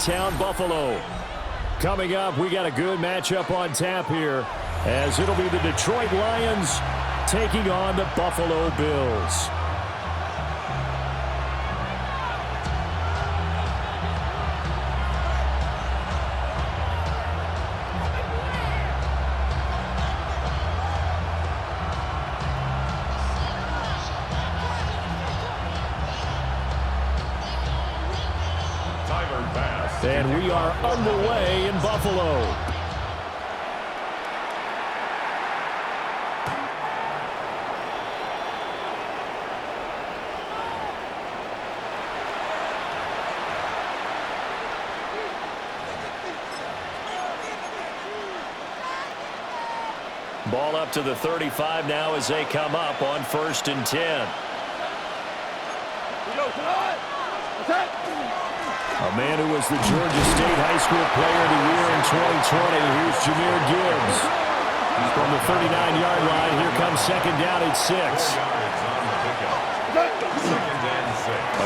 Town Buffalo. Coming up, we got a good matchup on tap here, as it'll be the Detroit Lions taking on the Buffalo Bills. And we are underway in Buffalo. Ball up to the 35 now as they come up on 1st and 10. A man who was the Georgia State High School Player of the Year in 2020. Here's Jahmyr Gibbs. From the 39-yard line, here comes 2nd down at 6.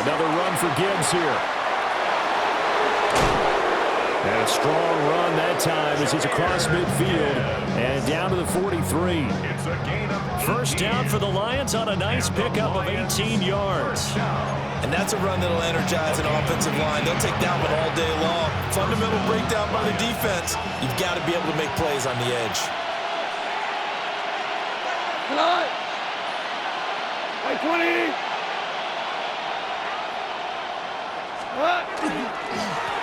Another run for Gibbs here. And a strong run that time as he's across midfield and down to the 43. First down for the Lions on a nice pickup of 18 yards. And that's a run that'll energize an offensive line. They'll take that one all day long. Fundamental breakdown by the defense. You've got to be able to make plays on the edge. Come on. 20.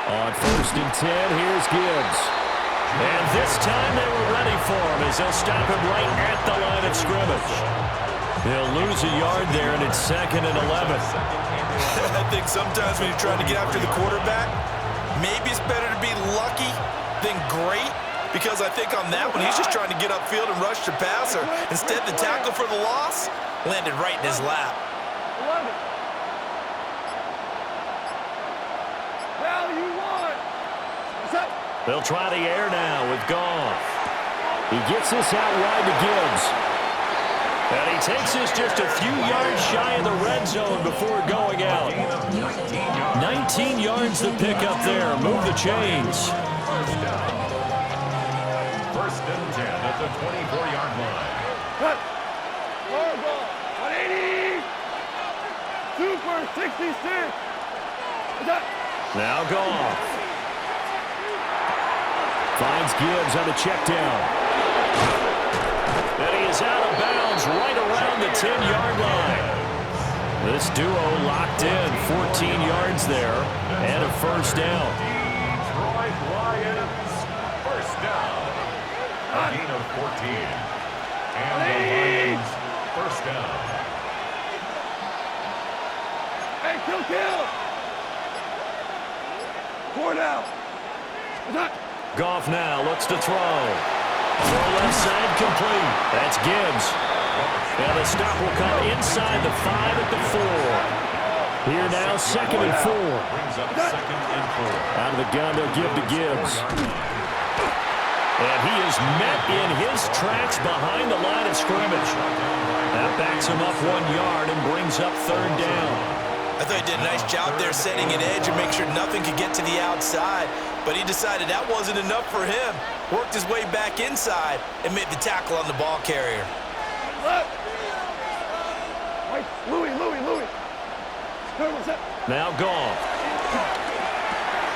On 1st and 10, here's Gibbs. And this time they were ready for him as they'll stop him right at the line of scrimmage. They'll lose a yard there, and it's 2nd and 11. I think sometimes when you're trying to get after the quarterback, maybe it's better to be lucky than great, because I think on that one, he's just trying to get upfield and rush the passer. Instead, the tackle for the loss landed right in his lap. They'll try the air now with Goff. He gets this out wide to Gibbs. And he takes this just a few yards shy of the red zone before going out. 19 yards to pick up there. Move the chains. 1st and 10 at the 24-yard line. Cut. Forward ball. 180. Super 66. Now Goff. Finds Gibbs on the check down. And he is out of bounds right around the 10-yard line. This duo locked in, 14 yards there, and a 1st down. Detroit Lions, 1st down. A gain of 14. And the Lions, 1st down. Hey, kill. 4 down. Goff now looks to throw. Throw left side complete. That's Gibbs. And the stop will come inside the 5 at the 4. Here now, 2nd and 4. Brings up 2nd and 4. Out of the gun, they'll give to Gibbs. And he is met in his tracks behind the line of scrimmage. That backs him up 1 yard and brings up 3rd down. I thought he did a nice job there setting an edge and make sure nothing could get to the outside. But he decided that wasn't enough for him. Worked his way back inside and made the tackle on the ball carrier. Louis. Now Goff.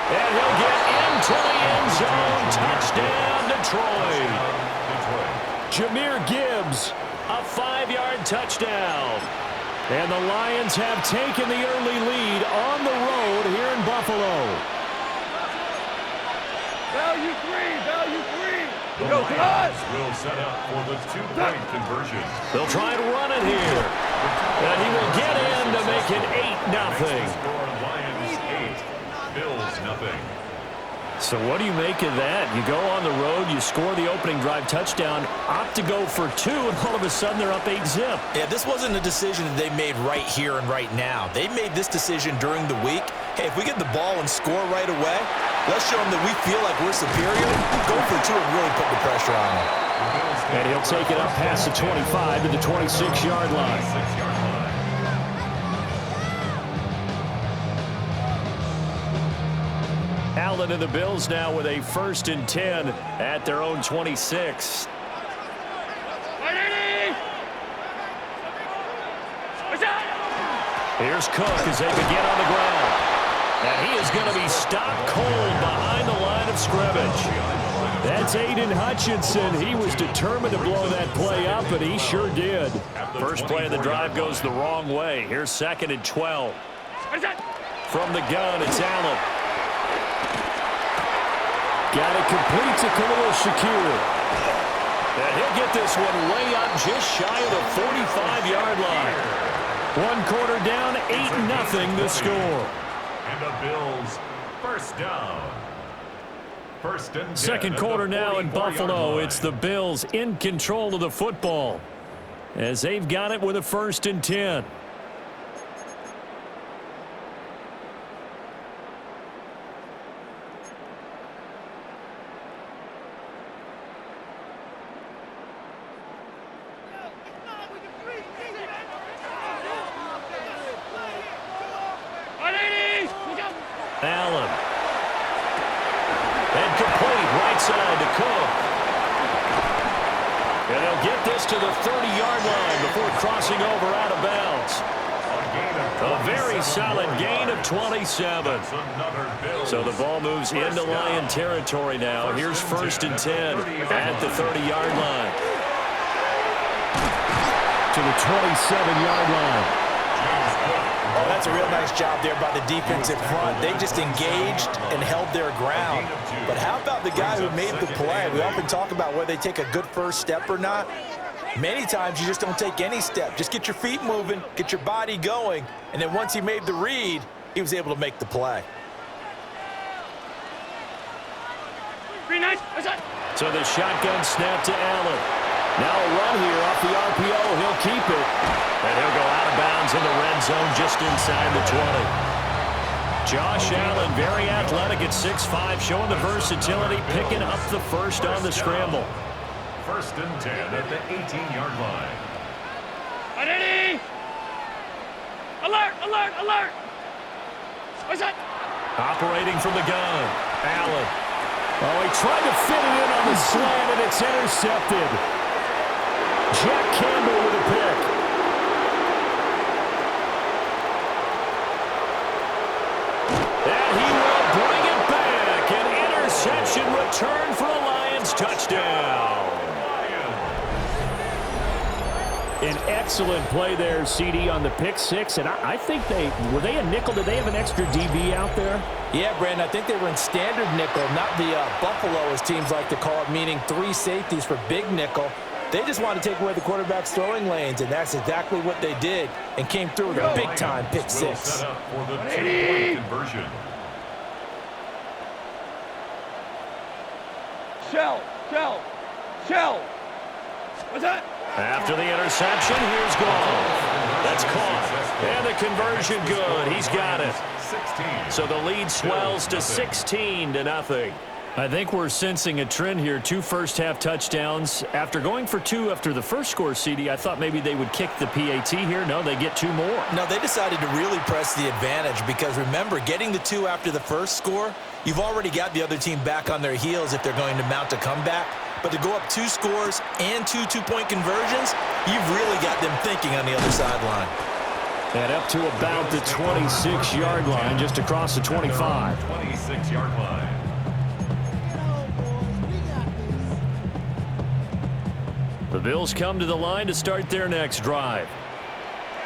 And he'll get into the end zone. Touchdown, Detroit. Jahmyr Gibbs, a 5-yard touchdown. And the Lions have taken the early lead on the road here in Buffalo. Value three. The Lions will set up for the 2-point conversion. They'll try and run it here. And he will get in to make it 8-0. Score Lions 8, Bills 0. So what do you make of that? You go on the road, you score the opening drive touchdown, opt to go for 2, and all of a sudden they're up 8-zip. Yeah, this wasn't a decision that they made right here and right now. They made this decision during the week. Hey, if we get the ball and score right away, let's show them that we feel like we're superior. Go for 2 and really put the pressure on them. And he'll take it up past the 25 to the 26-yard line. Allen and the Bills now with a 1st and 10 at their own 26. Here's Cook as they begin on the ground. And he is going to be stopped cold behind the line of scrimmage. That's Aiden Hutchinson. He was determined to blow that play up, and he sure did. First play of the drive goes the wrong way. Here's 2nd and 12. From the gun, it's Allen. Got it complete to Khalil Shakir. And he'll get this one way up just shy of the 45-yard line. 1 quarter down, 8-0 the score. And the Bills, 1st down. 1st and 10 2nd quarter now in Buffalo. It's the Bills in control of the football as they've got it with a 1st and 10. Allen. And complete right side to Cook. And they'll get this to the 30-yard line before crossing over out of bounds. A very solid gain of 27. So the ball moves into Lion territory now. Here's 1st and 10 at the 30-yard line. To the 27-yard line. Oh, that's a real nice job there by the defensive front. They just engaged and held their ground. But how about the guy who made the play? We often talk about whether they take a good first step or not. Many times you just don't take any step. Just get your feet moving, get your body going, and then once he made the read, he was able to make the play. So the shotgun snap to Allen. Now a run here off the RPO. He'll keep it. And he'll go out of bounds in the red zone just inside the 20. Josh Allen, very athletic at 6'5", showing the versatility, picking up the first on the scramble. 1st and 10 at the 18-yard line. Alert, alert, alert. What's that? Operating from the gun. Allen. Oh, he tried to fit it in on the slant, and it's intercepted. Jack Campbell with a pick. And he will bring it back. An interception return for a Lions touchdown. An excellent play there, CD, on the pick six. And I think were they a nickel? Did they have an extra DB out there? Yeah, Brandon, I think they were in standard nickel, not the Buffalo, as teams like to call it, meaning 3 safeties for big nickel. They just wanted to take away the quarterback's throwing lanes, and that's exactly what they did and came through with a big-time pick six. Set up for the 2-point conversion. Shell. What's that? After the interception, here's Goff. That's caught. And the conversion good. He's got it. 16. So the lead swells to 16-0. I think we're sensing a trend here. 2 first-half touchdowns. After going for 2 after the first score, CD, I thought maybe they would kick the PAT here. No, they get 2 more. No, they decided to really press the advantage because, remember, getting the 2 after the first score, you've already got the other team back on their heels if they're going to mount a comeback. But to go up 2 scores and 2 two-point conversions, you've really got them thinking on the other sideline. And up to about the 26-yard line, just across the 25. 26-yard line. The Bills come to the line to start their next drive.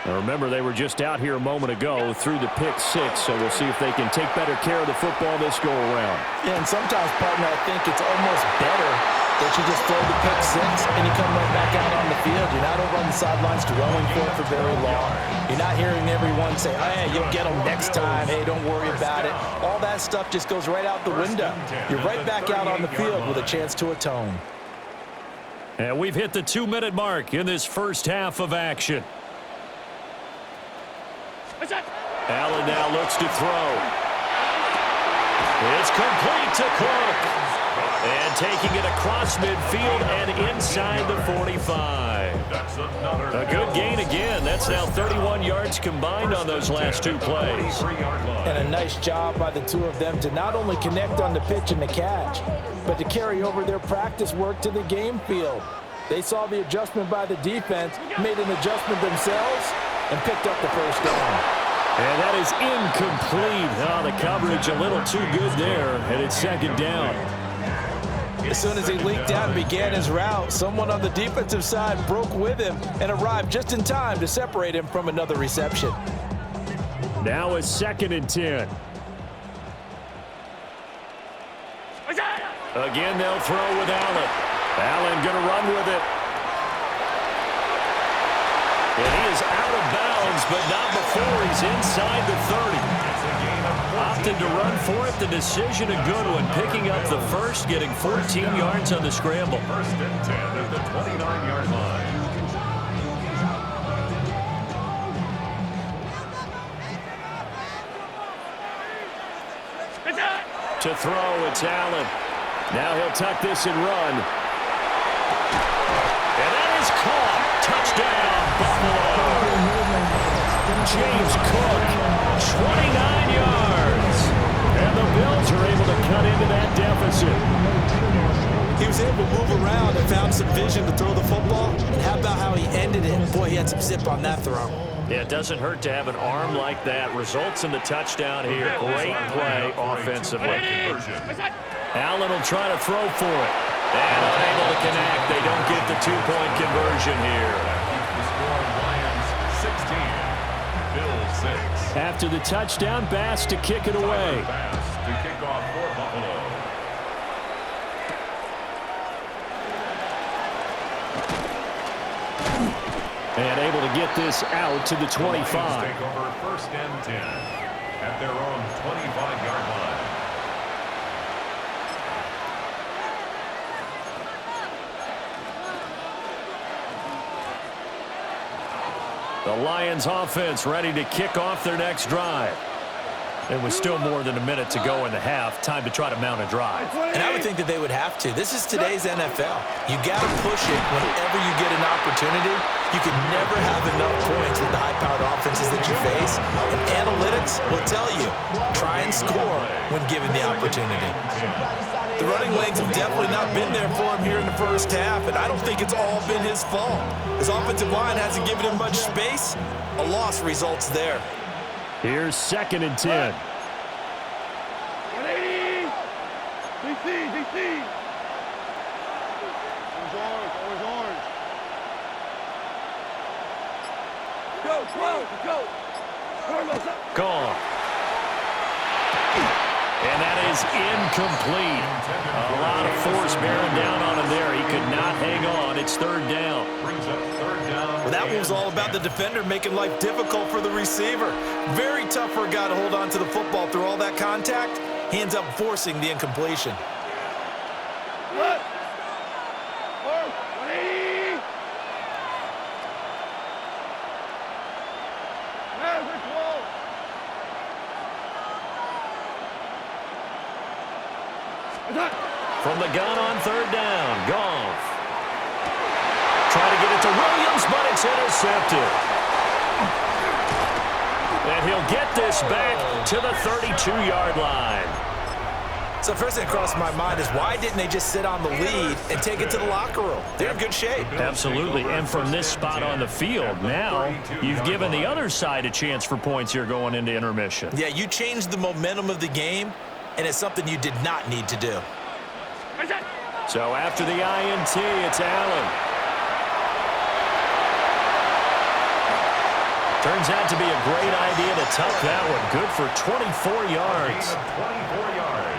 Now remember, they were just out here a moment ago through the pick six, so we'll see if they can take better care of the football this go-around. Yeah, and sometimes, partner, I think it's almost better that you just throw the pick six and you come right back out on the field. You're not over on the sidelines dwelling for it for very long. You're not hearing everyone say, oh, hey, you'll get them next time. Hey, don't worry about it. All that stuff just goes right out the window. You're right back out on the field with a chance to atone. And we've hit the 2-minute mark in this first half of action. Allen now looks to throw. It's complete to Cook. And taking it across midfield and inside the 45. A good gain again. That's now 31 yards combined on those last two plays. And a nice job by the two of them to not only connect on the pitch and the catch, but to carry over their practice work to the game field. They saw the adjustment by the defense, made an adjustment themselves, and picked up the first down. And that is incomplete. Oh, the coverage a little too good there, and it's second down. As soon as he leaked out and began his route, someone on the defensive side broke with him and arrived just in time to separate him from another reception. Now it's 2nd and 10. Again, they'll throw with Allen. Allen going to run with it. And he is out of bounds, but not before he's inside the 30. Opted to run for it. The decision a good one. Picking up the first, getting 14 yards on the scramble. 1st and 10 at the 29-yard line. To throw, it's Allen. Now he'll tuck this and run. And that is caught. Touchdown, Buffalo. James Cook, 29 yards. And the Bills are able to cut into that deficit. He was able to move around and found some vision to throw the football. And how about how he ended it? Boy, he had some zip on that throw. Yeah, it doesn't hurt to have an arm like that. Results in the touchdown here. Great play offensively. Allen will try to throw for it. And unable to connect. They don't get the two-point conversion here. Lions 16, Bills 6. After the touchdown, Bass to kick it away. Bass to kick off for Buffalo. And able to get this out to the 25. Take over 1st and 10 at their own 25-yard line. The Lions offense ready to kick off their next drive. It was still more than a minute to go in the half. Time to try to mount a drive. And I would think that they would have to. This is today's NFL. You got to push it whenever you get an opportunity. You can never have enough points with the high-powered offenses that you face. And analytics will tell you, try and score when given the opportunity. The running lanes have definitely not been there for him here in the first half, and I don't think it's all been his fault. His offensive line hasn't given him much space. A loss results there. Here's 2nd and 10. 180. DC. Always orange. Go. Gone. And that is incomplete. A lot of force bearing down on him there. He could not hang on. It's 3rd down. Brings up 3rd down. Well, that one was all about the defender making life difficult for the receiver. Very tough for a guy to hold on to the football through all that contact. He ends up forcing the incompletion. What? 180. From the gun on 3rd down, Goff. Trying to get it to Williams, but it's intercepted. And he'll get this back to the 32-yard line. So first thing that crossed my mind is why didn't they just sit on the lead and take it to the locker room? They're in good shape. Absolutely, and from this spot on the field, now you've given the other side a chance for points here going into intermission. Yeah, you changed the momentum of the game, and it's something you did not need to do. So after the INT, it's Allen. Turns out to be a great idea to tuck that one. Good for 24 yards.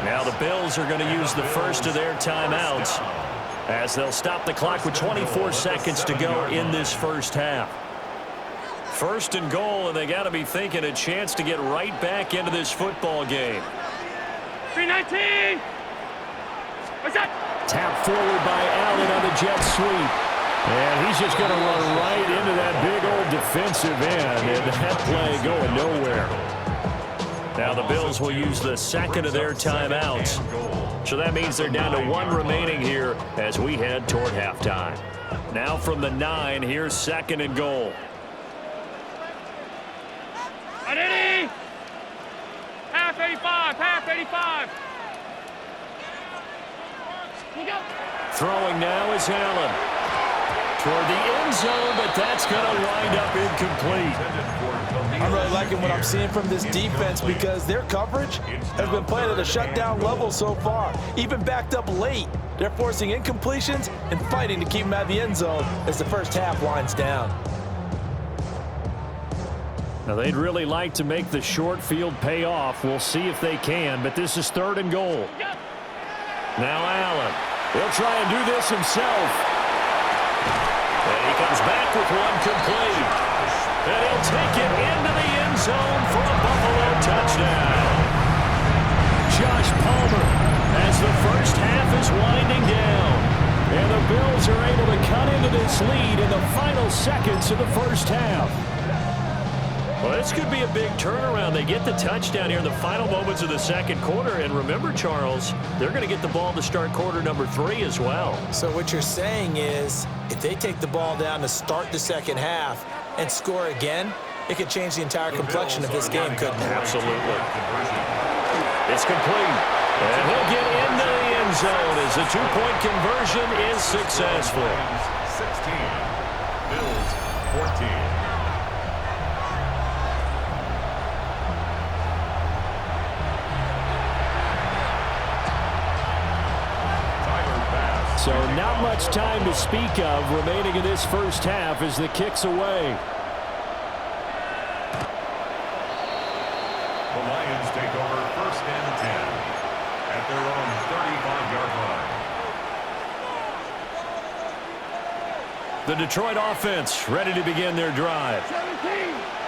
Now the Bills are going to use the first of their timeouts as they'll stop the clock with 24 seconds to go in this first half. 1st and goal, and they got to be thinking a chance to get right back into this football game. 319. What's that? Tap forward by Allen on the jet sweep. And he's just going to run right into that big old defensive end, and that play going nowhere. Now the Bills will use the second of their timeouts So that means they're down to 1 remaining here as we head toward halftime. Now from the 9, here's 2nd and goal. Ready? Half 85, half 85. Throwing now is Allen. Toward the end zone, but that's going to wind up incomplete. I'm really liking what I'm seeing from this defense because their coverage has been playing at a shutdown level so far. Even backed up late, they're forcing incompletions and fighting to keep them out of the end zone as the first half winds down. Now, they'd really like to make the short field pay off. We'll see if they can, but this is 3rd and goal. Now Allen. He'll try and do this himself. And he comes back with one complete. And he'll take it into the end zone for a Buffalo touchdown. Josh Palmer as the first half is winding down. And the Bills are able to cut into this lead in the final seconds of the first half. Well, this could be a big turnaround. They get the touchdown here in the final moments of the second quarter. And remember, Charles, they're going to get the ball to start quarter number 3 as well. So what you're saying is if they take the ball down to start the second half and score again, it could change the entire complexion of this game, couldn't it? Absolutely. It's complete. And he'll get into the end zone as the 2-point conversion is successful. 16, Bills 14. So not much time to speak of remaining in this first half as the kick's away. The Lions take over 1st and 10 at their own 35-yard line. The Detroit offense ready to begin their drive.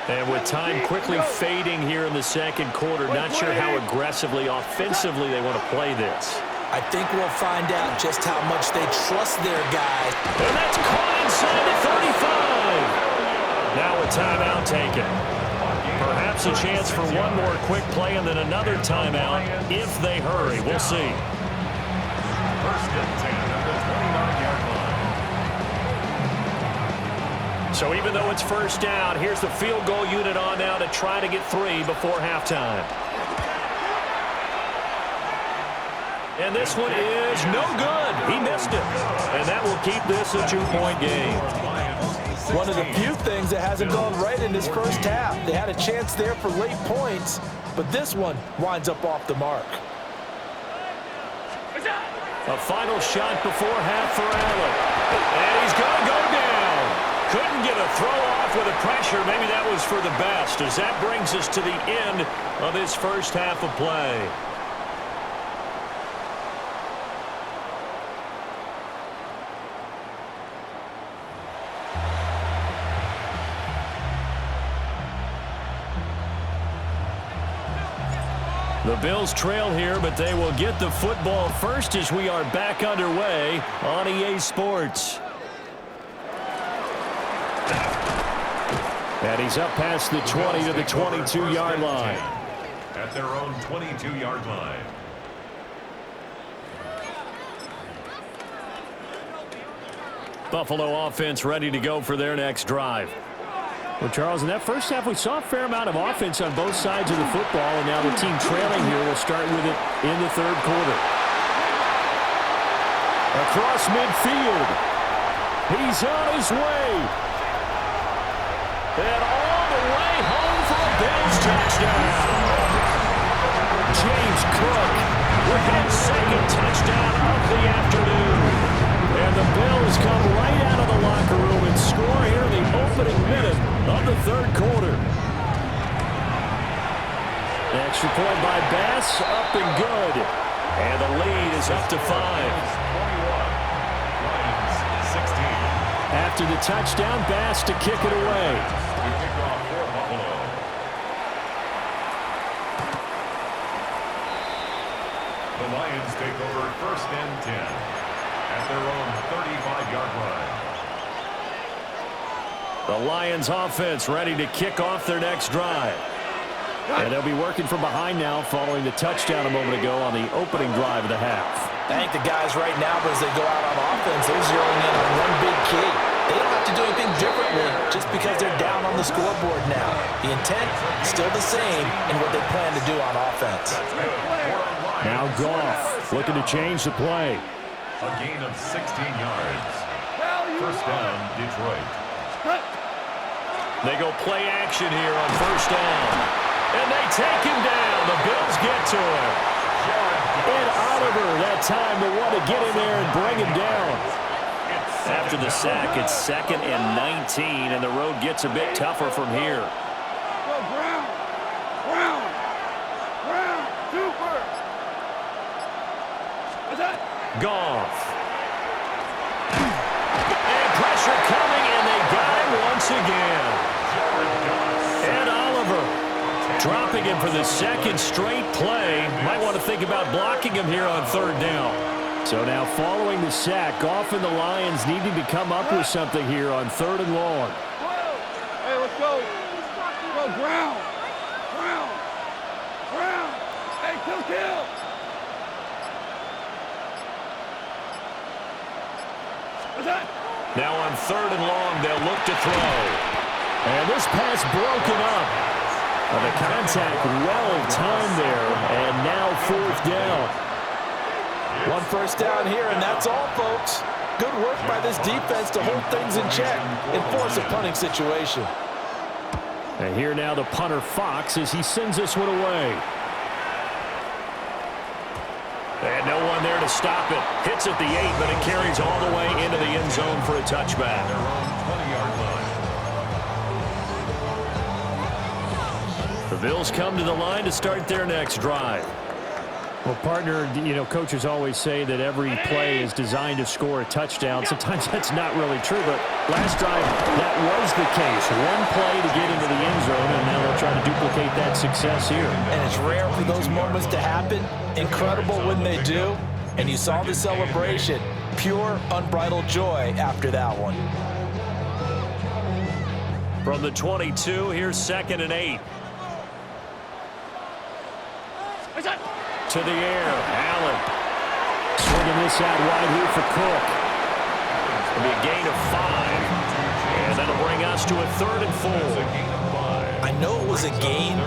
And with time quickly fading here in the second quarter, not sure how aggressively, offensively they want to play this. I think we'll find out just how much they trust their guys. And that's caught inside the 35. Now a timeout taken. Perhaps a chance for one more quick play and then another timeout if they hurry. We'll see. 1st and 10 at the 29-yard line. So even though it's first down, here's the field goal unit on now to try to get 3 before halftime. And this one is no good. He missed it. And that will keep this a 2-point game. One of the few things that hasn't gone right in this first half. They had a chance there for late points, but this one winds up off the mark. A final shot before half for Allen. And he's going to go down. Couldn't get a throw off with the pressure. Maybe that was for the best as that brings us to the end of this first half of play. The Bills trail here, but they will get the football first as we are back underway on EA Sports. And he's up past the 20 to the 22-yard line. At their own 22-yard line. Buffalo offense ready to go for their next drive. Well, Charles, in that first half, we saw a fair amount of offense on both sides of the football, and now the team trailing here will start with it in the third quarter. Across midfield. He's on his way. And all the way home for a Bills touchdown. James Cook with his second touchdown of the afternoon. And the Bills come right out of the locker room and score here in the opening minute of the third quarter. Extra point by Bass, up and good. And the lead is up to 5. 21, Lions 16. After the touchdown, Bass to kick it away. We kick off for Buffalo. The Lions take over 1st and 10 at their own 35-yard line. The Lions offense ready to kick off their next drive. And they'll be working from behind now following the touchdown a moment ago on the opening drive of the half. I think the guys right now, as they go out on offense, they're zeroing in on one big key. They don't have to do anything differently just because they're down on the scoreboard now. The intent is still the same in what they plan to do on offense. Now Goff looking to change the play. A gain of 16 yards. First down, Detroit. They go play action here on first down. And they take him down. The Bills get to him. And Oliver, that time to want to get in there and bring him down. After the sack, it's 2nd and 19, and the road gets a bit tougher from here. Go Brown. Brown. Brown. Super. What's that? Goff. And pressure coming, and they got him once again. And Oliver dropping him for the second straight play. Might want to think about blocking him here on third down. So now following the sack, Goff and the Lions needing to come up with something here on 3rd and long. Hey, let's go. Go Brown. Brown. Brown. Hey, kill. What's that? Now on 3rd and long, they'll look to throw. And this pass broken up. The contact well timed there, and now 4th down. One first down here, and that's all, folks. Good work by this defense to hold things in check and force a punting situation. And here now the punter, Fox, as he sends this one away. And no one there to stop it. Hits at the 8, but it carries all the way into the end zone for a touchback. Their own 20-yard line. The Bills come to the line to start their next drive. Well, partner, you know, coaches always say that every play is designed to score a touchdown. Sometimes that's not really true, but last drive, that was the case. One play to get into the end zone, and now they'll try to duplicate that success here. And it's rare for those moments to happen. Incredible when they do. And you saw the celebration. Pure, unbridled joy after that one. From the 22, here's 2nd and 8. To the air, Allen. Swinging this out wide here for Cook. It'll be a gain of 5. And that'll bring us to a 3rd and 4. I know it was a gain,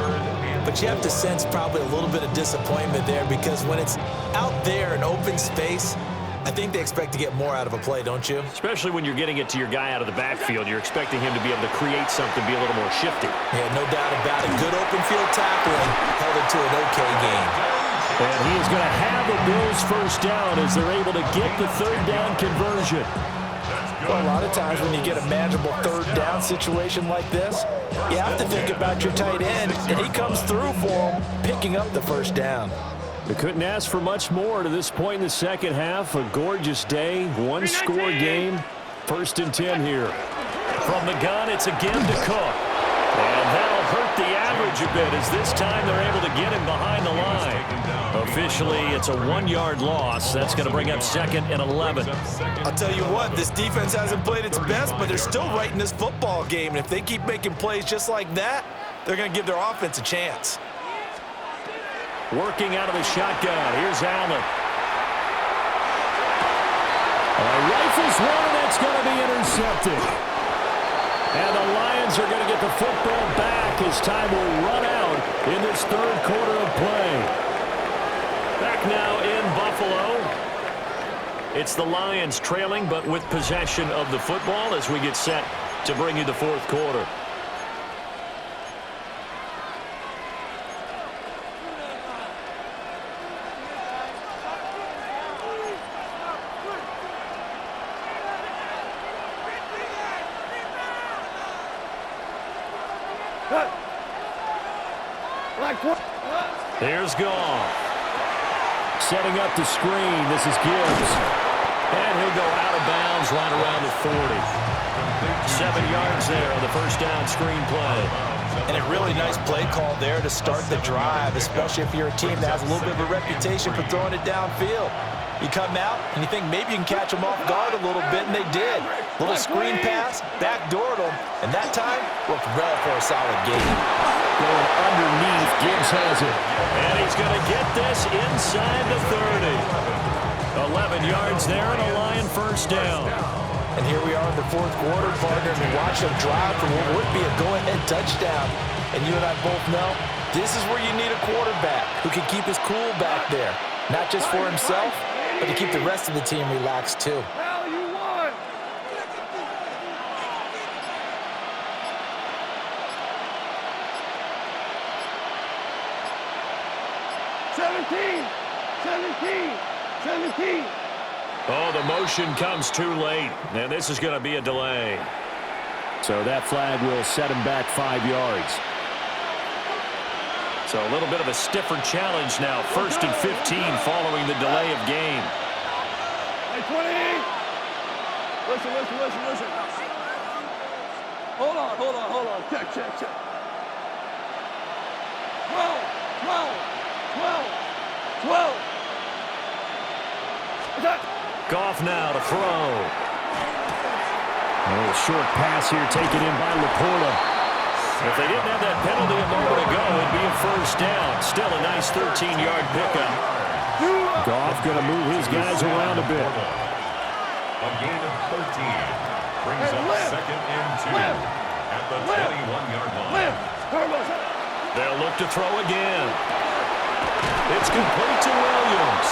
but you have to sense probably a little bit of disappointment there because when it's out there in open space, I think they expect to get more out of a play, don't you? Especially when you're getting it to your guy out of the backfield. You're expecting him to be able to create something, be a little more shifty. Yeah, no doubt about it. Good open field tackling held it to an okay game. And he is going to have the Bills first down as they're able to get the 3rd down conversion. Well, a lot of times when you get a manageable 3rd down situation like this, you have to think about your tight end, and he comes through for him, picking up the first down. They couldn't ask for much more to this point in the second half. A gorgeous day, one-score game. 1st and 10 here. From the gun, it's again to Cook. And that'll hurt the average a bit as this time they're able to get him behind the line. Officially, it's a 1-yard loss. That's going to bring up 2nd and 11. I'll tell you what, this defense hasn't played its best, but they're still right in this football game. And if they keep making plays just like that, they're going to give their offense a chance. Working out of the shotgun. Here's Allen. Rifles one, and that's going to be intercepted. And the Lions are going to get the football back as time will run out in this 3rd quarter of play. Back now in Buffalo. It's the Lions trailing, but with possession of the football as we get set to bring you the 4th quarter. Here's Goff. Setting up the screen. This is Gibbs. And he'll go out of bounds right around the 40. 7 yards there on the first down screen play. And a really nice play call there to start the drive, especially if you're a team that has a little bit of a reputation for throwing it downfield. You come out, and you think maybe you can catch them off guard a little bit, and they did. Little screen pass, backdoored them, and that time looked well for a solid gain. Going underneath, Gibbs has it. And he's going to get this inside the 30. 11 yards there and a Lion first down. And here we are in the fourth quarter, partner, and we watch them drive for what would be a go-ahead touchdown. And you and I both know this is where you need a quarterback who can keep his cool back there. Not just for himself, but to keep the rest of the team relaxed too. Hell, you won. Seventeen. Oh, the motion comes too late, and this is going to be a delay. So that flag will set him back 5 yards. So a little bit of a stiffer challenge now. 1st and 15 following the delay of game. Hey, 20. Listen. Hold on. Check. 12. Goff now to throw. A little short pass here taken in by Laporta. If they didn't have that penalty a moment ago, it'd be a first down. Still a nice 13-yard pickup. Goff going to move his guys around a bit. A gain of 13 brings up 2nd and 2 at the 21-yard line. They'll look to throw again. It's complete to Williams.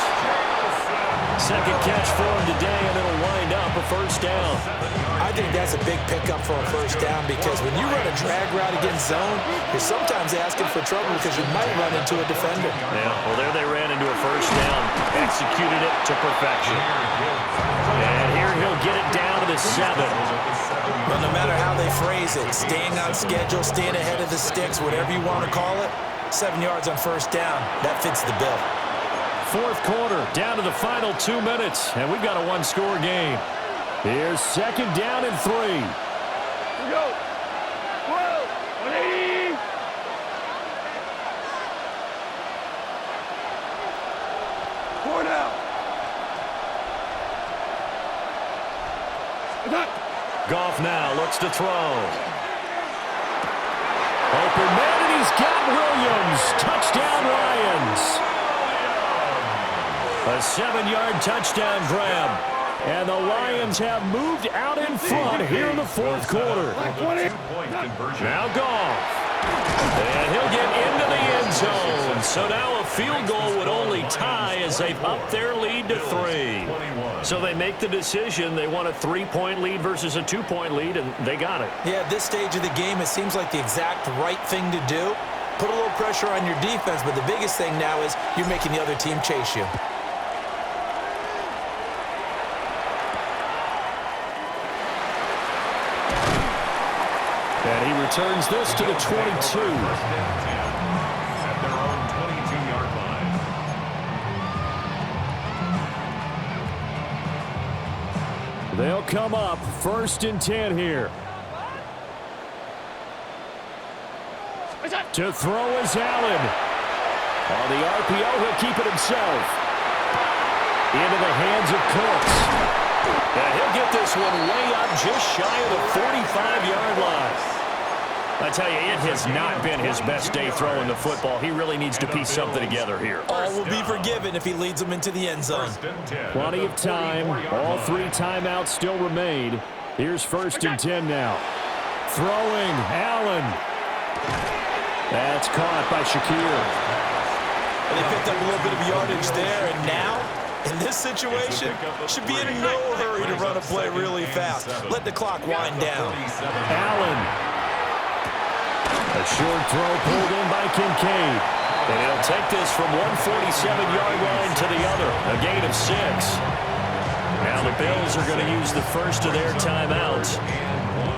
Second catch for him today, and it'll wind up a first down. I think that's a big pickup for a first down because when you run a drag route against zone, you're sometimes asking for trouble because you might run into a defender. Yeah, well, there they ran into a first down. Executed it to perfection. And here he'll get it down to the 7. But no matter how they phrase it, staying on schedule, staying ahead of the sticks, whatever you want to call it, 7 yards on first down, that fits the bill. Fourth quarter, down to the final 2 minutes, and we've got a one-score game. Here's 2nd down and 3. Here we go. 12. 180. Four down. Goff now looks to throw. Open man, and he's got Williams. Touchdown, Lions. A 7-yard touchdown grab. And the Lions have moved out in front here in the fourth quarter. Now Goff. And he'll get into the end zone. So now a field goal would only tie as they've upped their lead to 3. So they make the decision. They want a 3-point lead versus a 2-point lead, and they got it. Yeah, at this stage of the game, it seems like the exact right thing to do. Put a little pressure on your defense, but the biggest thing now is you're making the other team chase you. And he returns this to the 22. At their own 22-yard line. They'll come up 1st and 10 here. To throw is Allen. On the RPO, he'll keep it himself. Into the hands of Cooks. And he'll get this one way up just shy of the 45-yard line. I tell you, it has not been his best day throwing the football. He really needs to piece something together here. All will be forgiven if he leads them into the end zone. Plenty of time. All 3 timeouts still remain. Here's 1st and 10 now. Throwing, Allen. That's caught by Shakir. And they picked up a little bit of yardage there, and now, in this situation, should be in no hurry to run a play really fast. Let the clock wind down. Allen. A short throw pulled in by Kincaid. And he'll take this from 147-yard line to the other. A gain of 6. Now the Bills are going to use the first of their timeouts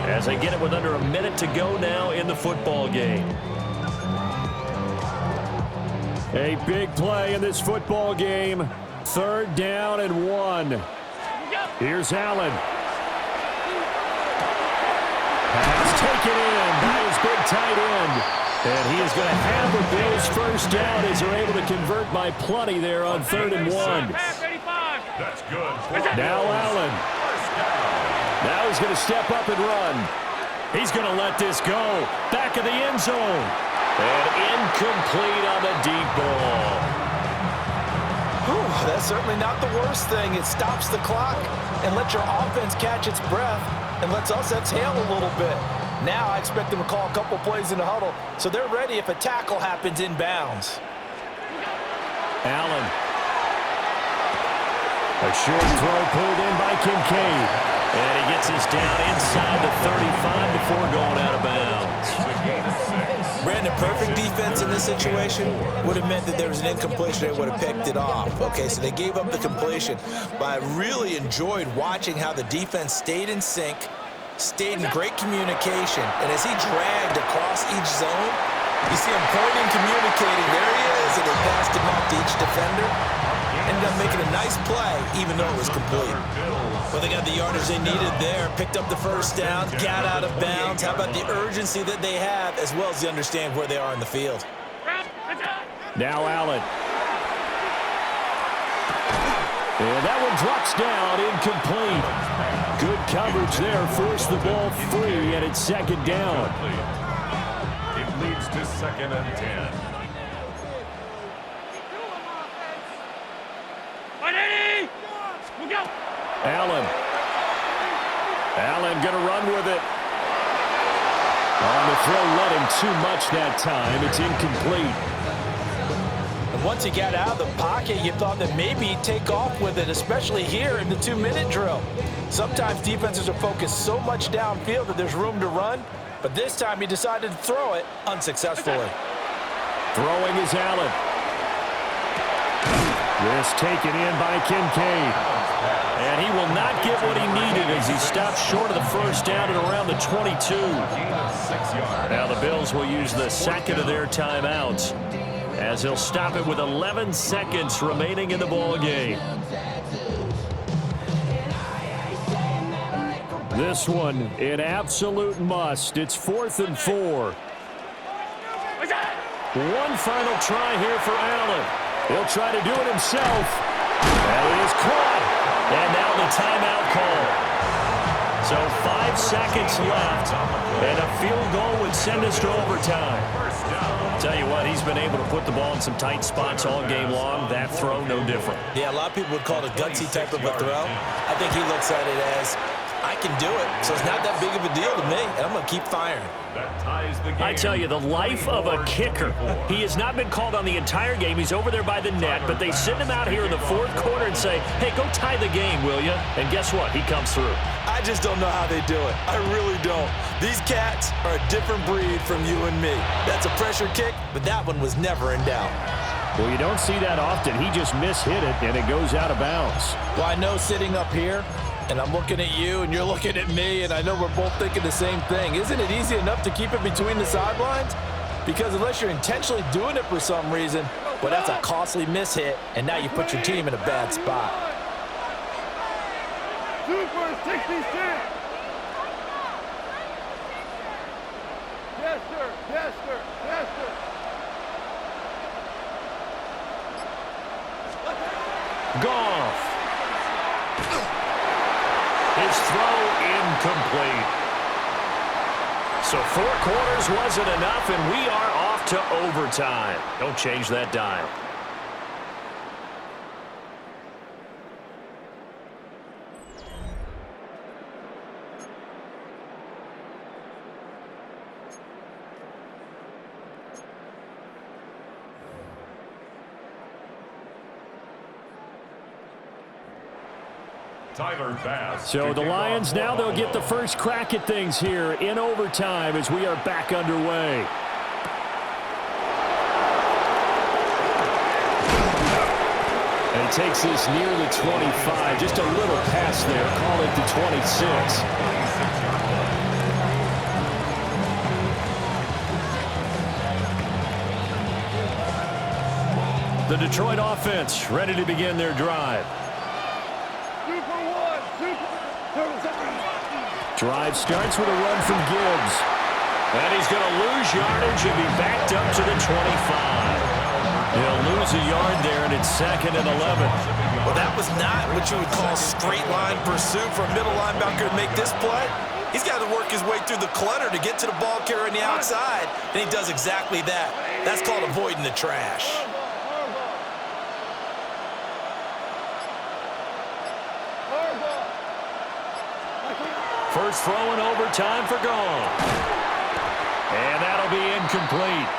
as they get it with under a minute to go now in the football game. A big play in this football game. 3rd down and 1. Here's Allen. Pass taken in by his big tight end. And he is going to have the Bills first down as they're able to convert by plenty there on 3rd and 1. That's good. Now Allen. Now he's going to step up and run. He's going to let this go. Back of the end zone. And incomplete on the deep ball. Whew, that's certainly not the worst thing. It stops the clock and lets your offense catch its breath and lets us exhale a little bit. Now I expect them to call a couple plays in the huddle so they're ready if a tackle happens inbounds. Allen. A short throw pulled in by Kincaid. And he gets us down inside the 35 before going out of bounds. Brandon, perfect defense in this situation would have meant that there was an incompletion. They would have picked it off. Okay, so they gave up the completion. But I really enjoyed watching how the defense stayed in sync, stayed in great communication. And as he dragged across each zone, you see him pointing, communicating. There he is, and they passed him off to each defender. Ended up making a nice play, even though it was complete. Well, they got the yardage they needed there, picked up the first down, got out of bounds. How about the urgency that they have, as well as they understand where they are in the field? Now Allen. And that one drops down, incomplete. Good coverage there, forced the ball free, and it's second down. It leads to 2nd and 10. Allen. Allen going to run with it. On the throw, let him too much that time. It's incomplete. And once he got out of the pocket, you thought that maybe he'd take off with it, especially here in the 2-minute drill. Sometimes defenses are focused so much downfield that there's room to run, but this time he decided to throw it unsuccessfully. Throwing is Allen. This taken in by Kincaid. And he will not get what he needed as he stops short of the first down at around the 22. Now the Bills will use the second of their timeouts as he'll stop it with 11 seconds remaining in the ball game. This one, an absolute must. It's 4th and 4. One final try here for Allen. He'll try to do it himself. And it is caught. And now the timeout call. So 5 seconds left, and a field goal would send us to overtime. Tell you what, he's been able to put the ball in some tight spots all game long. That throw, no different. Yeah, a lot of people would call it a gutsy type of a throw. I think he looks at it as, I can do it, so it's not that big of a deal to me, and I'm going to keep firing. I tell you, the life of a kicker. He has not been called on the entire game. He's over there by the net, but they send him out here in the 4th quarter and say, hey, go tie the game, will you? And guess what? He comes through. I just don't know how they do it. I really don't. These cats are a different breed from you and me. That's a pressure kick, but that one was never in doubt. Well, you don't see that often. He just mishit it, and it goes out of bounds. Well, I know sitting up here, and I'm looking at you, and you're looking at me, and I know we're both thinking the same thing. Isn't it easy enough to keep it between the sidelines? Because unless you're intentionally doing it for some reason, well, that's a costly mishit, and now you put your team in a bad spot. Super 66. Yes, sir. Yes, sir. Yes, sir. Goff. His throw incomplete. So 4 quarters wasn't enough, and we are off to overtime. Don't change that dial. Tyler Bass. So the Lions now, they'll get the first crack at things here in overtime as we are back underway. And he takes this near the 25. Just a little pass there. Call it the 26. The Detroit offense ready to begin their drive. Drive starts with a run from Gibbs. And he's going to lose yardage and be backed up to the 25. He'll lose a yard there, and it's 2nd and 11. Well, that was was not what you would call straight line pursuit for a middle linebacker to make this play. He's got to work his way through the clutter to get to the ball carrier on the outside, and he does exactly that. That's called avoiding the trash. First throw in overtime for gone. And that'll be incomplete.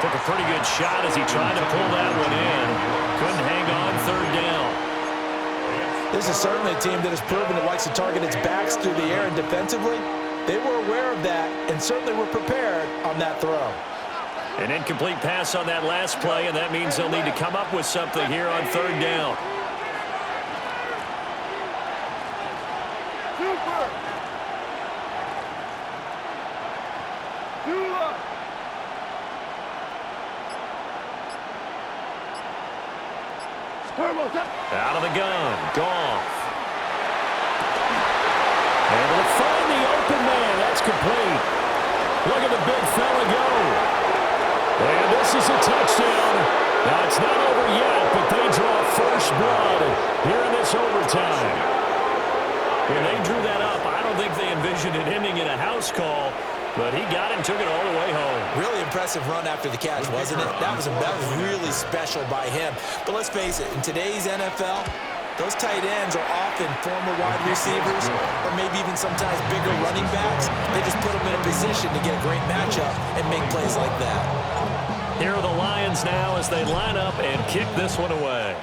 Took a pretty good shot as he tried to pull that one in. Couldn't hang on third down. This is certainly a team that has proven it likes to target its backs through the air, and defensively, they were aware of that and certainly were prepared on that throw. An incomplete pass on that last play, and that means they'll need to come up with something here on third down. Super. Dula. Turbo. Out of the gun, Goff. Able to find the open man. That's complete. Look at the big fella go. And this is a touchdown. Now, it's not over yet, but they draw first blood here in this overtime. When they drew that up, I don't think they envisioned it ending in a house call, but he got it and took it all the way home. Really impressive run after the catch, wasn't it? That was really special by him. But let's face it, in today's NFL, those tight ends are often former wide receivers or maybe even sometimes bigger running backs. They just put them in a position to get a great matchup and make plays like that. Here are the Lions now as they line up and kick this one away.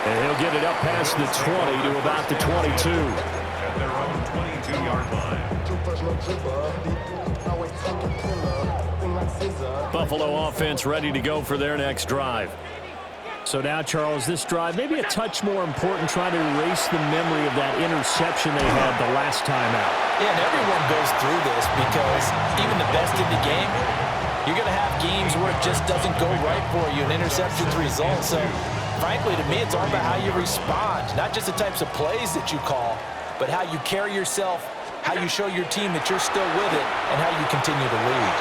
And he'll get it up past the 20 to about the 22. At their own 22-yard line. Buffalo offense ready to go for their next drive. So now, Charles, this drive maybe a touch more important, trying to erase the memory of that interception they had the last time out. Yeah, and everyone goes through this because even the best in the game, you're going to have games where it just doesn't go right for you, and interceptions result. So, frankly, to me, it's all about how you respond, not just the types of plays that you call, but how you carry yourself, how you show your team that you're still with it, and how you continue to lead.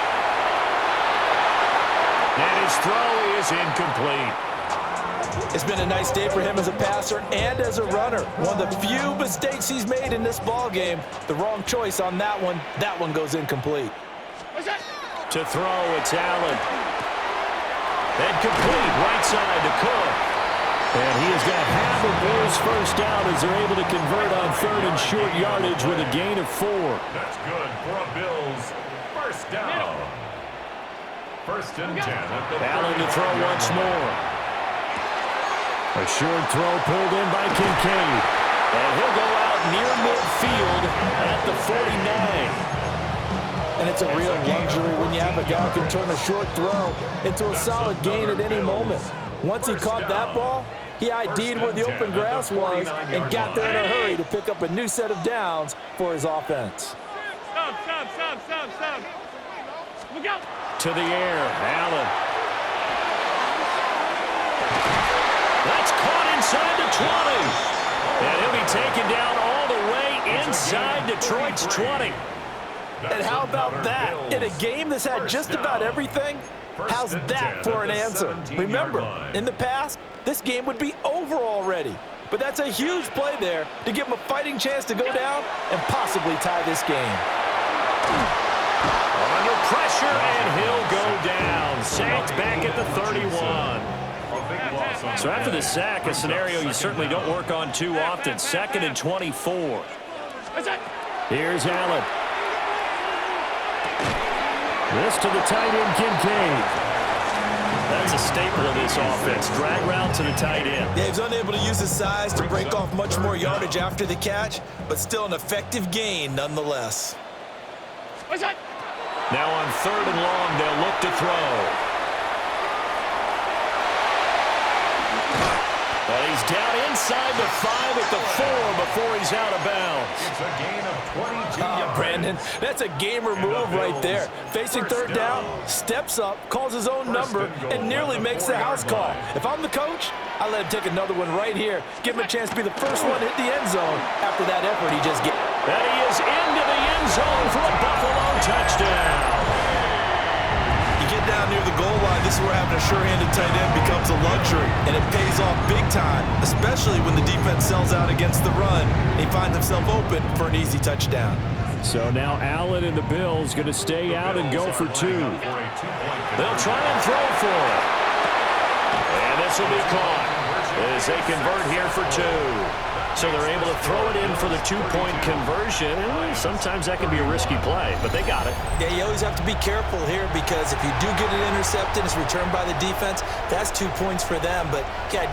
And his throw is incomplete. It's been a nice day for him as a passer and as a runner. One of the few mistakes he's made in this ball game. The wrong choice on that one. That one goes incomplete. To throw, it's Allen. And complete, right side to Cook. And he has got half of Bills' first down as they're able to convert on third and short yardage with a gain of 4. That's good for a Bills first down. First and 10 at the Allen to throw once more. A short throw pulled in by Kincaid. And he'll go out near midfield at the 49. And it's a real luxury when you have a guy who can turn a short throw into a solid gain at any moment. Once he caught that ball, he ID'd where the open grass was and got there in a hurry to pick up a new set of downs for his offense. Stop. Look out. To the air, Allen. That's caught inside the 20. And he'll be taken down all the way inside Detroit's 20. And how about that? In a game that's had just about everything, how's that for an answer? Remember, in the past, this game would be over already. But that's a huge play there to give him a fighting chance to go down and possibly tie this game. Under pressure, and he'll go down. Saints back at the 31. So after the sack, a scenario you certainly don't work on too often. 2nd and 24. Here's Allen. This to the tight end, Kincaid. That's a staple of this offense. Drag route to the tight end. Yeah, he's unable to use his size to break off much more yardage after the catch, but still an effective gain nonetheless. Now on 3rd and long, they'll look to throw. But he's down inside the 5 at the 4 before he's out of bounds. It's a gain of 22 yards. Brandon, that's a gamer move right there. Facing 3rd down, steps up, calls his own number, and nearly makes the house call. If I'm the coach, I let him take another one right here. Give him a chance to be the first one to hit the end zone after that effort he just gave. And he is into the end zone for a Buffalo touchdown. You get down near this is where having a sure-handed tight end becomes a luxury, and it pays off big time, especially when the defense sells out against the run and he finds himself open for an easy touchdown. So now Allen and the Bills going to stay out and go for two. They'll try and throw for it. And this will be caught as they convert here for two. So they're able to throw it in for the two-point conversion. Sometimes that can be a risky play, but they got it. Yeah, you always have to be careful here because if you do get it intercepted, it's returned by the defense, that's 2 points for them. But, yeah,